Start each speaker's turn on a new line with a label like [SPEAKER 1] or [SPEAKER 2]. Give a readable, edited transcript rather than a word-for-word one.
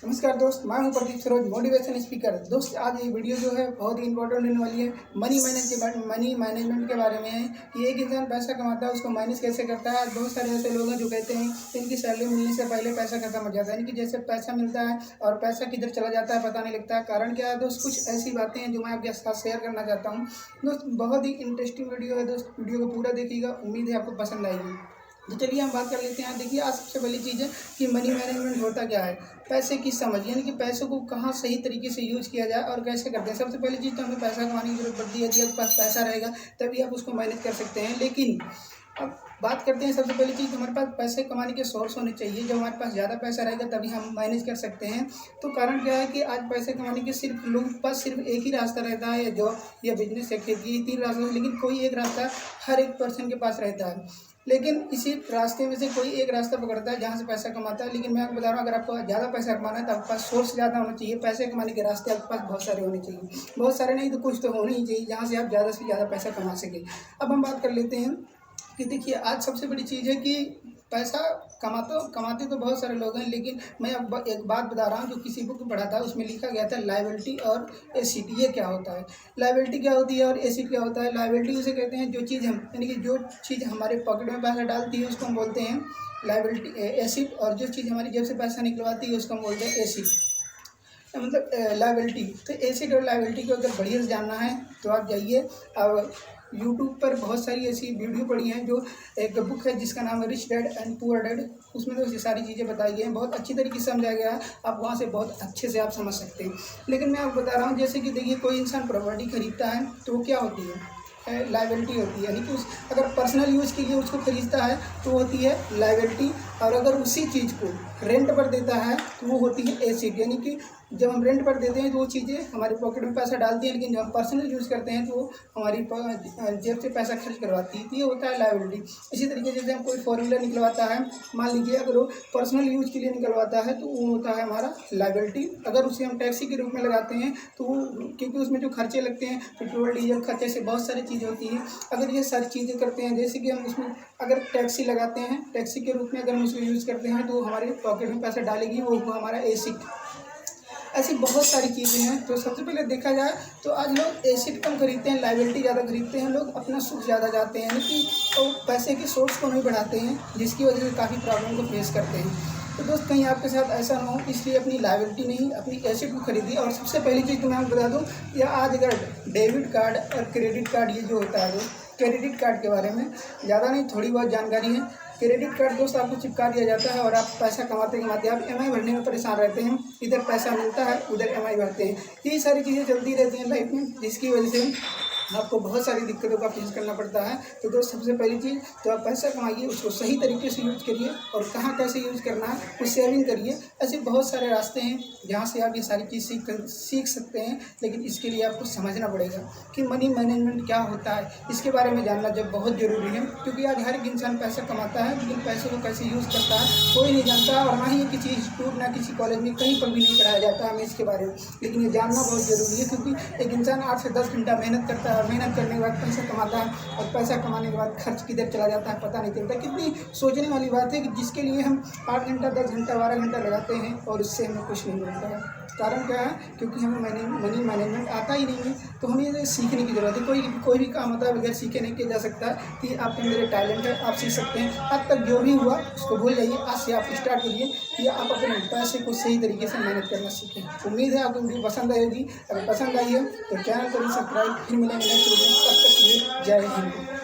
[SPEAKER 1] नमस्कार दोस्त, मैं हूं प्रदीप सरोज, मोटिवेशन स्पीकर। दोस्त, आज ये वीडियो जो है बहुत ही इंपॉर्टेंट होने वाली है। मनी मैनेजमेंट के बारे में है कि एक इंसान पैसा कमाता है, उसको मैनेज कैसे करता है। आज बहुत सारे ऐसे लोग हैं जो कहते हैं कि इनकी सैलरी मिलने से पहले पैसा खत्म हो जाता है, इनकी जैसे पैसा मिलता है और पैसा किधर चला जाता है पता नहीं लगता है। कारण क्या है दोस्त? कुछ ऐसी बातें हैं जो मैं आपके साथ शेयर करना चाहता हूँ। दोस्त, बहुत ही इंटरेस्टिंग वीडियो है दोस्त, वीडियो को पूरा देखिएगा, उम्मीद है आपको पसंद आएगी। तो चलिए हम बात कर लेते हैं। देखिए, आज सबसे पहली चीज़ है कि मनी मैनेजमेंट होता क्या है। पैसे की समझ, यानी कि पैसों को कहाँ सही तरीके से यूज़ किया जाए और कैसे करते हैं। सबसे पहली चीज़ तो हमें पैसा कमाने की जरूरत पड़ती है। जब पास पैसा रहेगा तभी आप उसको मैनेज कर सकते हैं। लेकिन अब बात करते हैं, सबसे पहली चीज़ हमारे पास पैसे कमाने के सोर्स होने चाहिए। जब हमारे पास ज़्यादा पैसा रहेगा तभी हम मैनेज कर सकते हैं। तो कारण क्या है कि आज पैसे कमाने के सिर्फ लोगों के पास सिर्फ एक ही रास्ता रहता है, या जॉब या बिजनेस या खेती, ये तीन रास्ते हैं। लेकिन कोई एक रास्ता हर एक पर्सन के पास रहता है। लेकिन इसी रास्ते में से कोई एक रास्ता पकड़ता है जहाँ से पैसा कमाता है। लेकिन मैं आपको बता रहा हूँ, अगर आपको ज़्यादा पैसा कमाना है तो आपके पास सोर्स ज़्यादा होना चाहिए। पैसे कमाने के रास्ते आपके पास बहुत सारे होने चाहिए, बहुत सारे नहीं तो कुछ तो होने ही चाहिए जहाँ से आप ज़्यादा से ज़्यादा पैसा कमा सकें। अब हम बात कर लेते हैं कि देखिए, आज सबसे बड़ी चीज़ है कि पैसा कमाते तो बहुत सारे लोग हैं। लेकिन मैं अब एक बात बता रहा हूँ जो किसी बुक में पढ़ा था, उसमें लिखा गया था लायबिलिटी और एसिड। ये क्या होता है? लायबिलिटी क्या होती है और एसिड क्या होता है? लायबिलिटी उसे कहते हैं जो चीज़ हम, यानी कि जो चीज़ हमारे पॉकेट में पैसा डालती है उसको हम बोलते हैं लायबिलिटी एसिड, और जो चीज़ हमारी जेब से पैसा निकलवाती है उसको हम बोलते हैं एसिड, मतलब लायबिलिटी। तो एसिड और लायबिलिटी को अगर बढ़िया से जानना है तो आप जाइए। अब यूट्यूब पर बहुत सारी ऐसी वीडियो पड़ी हैं, जो एक बुक है जिसका नाम है rich dad and poor dad. उसमें तो ये सारी चीज़ें बताई गई हैं, बहुत अच्छी तरीके से समझाया गया है। आप वहाँ से बहुत अच्छे से आप समझ सकते हैं। लेकिन मैं आपको बता रहा हूँ, जैसे कि देखिए, कोई इंसान प्रॉपर्टी खरीदता है तो वो क्या होती है? लायबिलिटी होती है। यानी कि उस अगर पर्सनल यूज़ के लिए उसको खरीदता है तो होती है लायबिलिटी, और अगर उसी चीज़ को रेंट पर देता है तो वो होती है एसिड। यानी कि जब हम रेंट पर देते हैं तो वो चीज़ें हमारे पॉकेट में पैसा डालती हैं, लेकिन जब हम पर्सनल यूज़ करते हैं तो वो हमारी जेब से पैसा खर्च करवाती है। तो ये होता है लायबिलिटी। इसी तरीके से जैसे हम कोई फोर व्हीलर निकलवाता है, मान लीजिए अगर वो पर्सनल यूज़ के लिए निकलवाता है तो वो होता है हमारा लायबिलिटी। अगर उसे हम टैक्सी के रूप में लगाते हैं तो वो, क्योंकि उसमें जो खर्चे लगते हैं, पेट्रोल डीजल खर्चे से बहुत सारी चीज़ें होती हैं। अगर ये सारी चीज़ें करते हैं, जैसे कि हम उसमें अगर टैक्सी लगाते हैं, टैक्सी के रूप में अगर हम उसको यूज़ करते हैं तो हमारे पॉकेट में पैसा डालेगी, वो हमारा एसिड। ऐसी बहुत सारी चीज़ें हैं। तो सबसे पहले देखा जाए तो आज लोग एसिड कम खरीदते हैं, लायबिलिटी ज़्यादा खरीदते हैं। लोग अपना सुख ज़्यादा चाहते हैं, यानी कि तो पैसे के सोर्स को नहीं बढ़ाते हैं, जिसकी वजह से काफ़ी प्रॉब्लम को फेस करते हैं। तो दोस्त, कहीं आपके साथ ऐसा ना हो, इसलिए अपनी लायबिलिटी नहीं, अपनी एसिड को खरीदिए। और सबसे पहली चीज़ तो मैं आपको बता दूँ, या आज अगर डेबिट कार्ड और क्रेडिट कार्ड ये जो होता है दोस्त, क्रेडिट कार्ड के बारे में ज़्यादा नहीं, थोड़ी बहुत जानकारी है। क्रेडिट कार्ड दोस्त आपको चिपका दिया जाता है और आप पैसा कमाते कमाते आप ईएमआई भरने में परेशान रहते हैं। इधर पैसा मिलता है, उधर ईएमआई भरते हैं। ये सारी चीज़ें चलती रहती हैं लाइफ में, जिसकी वजह से आपको बहुत सारी दिक्कतों का फेस करना पड़ता है। तो दोस्त, सबसे पहली चीज़ तो आप पैसा कमाइए, उसको सही तरीके से यूज़ करिए, और कहाँ कैसे यूज़ करना है वो सेविंग करिए। ऐसे बहुत सारे रास्ते हैं जहाँ से आप ये सारी चीज़ सीख सकते हैं। लेकिन इसके लिए आपको समझना पड़ेगा कि मनी मैनेजमेंट क्या होता है। इसके बारे में जानना जब बहुत ज़रूरी है, क्योंकि आज हर एक इंसान पैसा कमाता है, लेकिन पैसे को कैसे यूज़ करता है कोई नहीं जानता। और ना ही किसी इंस्टीट्यूट, ना किसी कॉलेज में कहीं पर भी नहीं पढ़ाया जाता हमें इसके बारे में। लेकिन ये जानना बहुत ज़रूरी है, क्योंकि एक इंसान 8 से 10 घंटा मेहनत करता है, और मेहनत करने के बाद पैसा कमाता है, और पैसा कमाने के बाद खर्च किधर चला जाता है पता नहीं चलता। कितनी सोचने वाली बात है कि जिसके लिए हम 8 घंटा, 10 घंटा, 12 घंटा लगाते हैं और उससे हमें कुछ नहीं मिलता है। कारण क्या है? क्योंकि हमें मनी मैनेजमेंट आता ही नहीं है। तो हमें ये सीखने की ज़रूरत है। कोई भी काम होता है बगैर सीखे नहीं किया जा सकता। कि आपके अंदर टैलेंट है, आप सीख सकते हैं। आज तक जो भी हुआ उसको भूल जाइए, आज से आप स्टार्ट करिए कि आप अपने पैसे को सही तरीके से मैनेज करना सीखें। उम्मीद है आपको वीडियो पसंद आएगी। अगर पसंद आई है तो चैनल को भी सब्सक्राइब। फिर मिलेंगे नेक्स्ट वीडियो में, तब तक के लिए जय हिंद।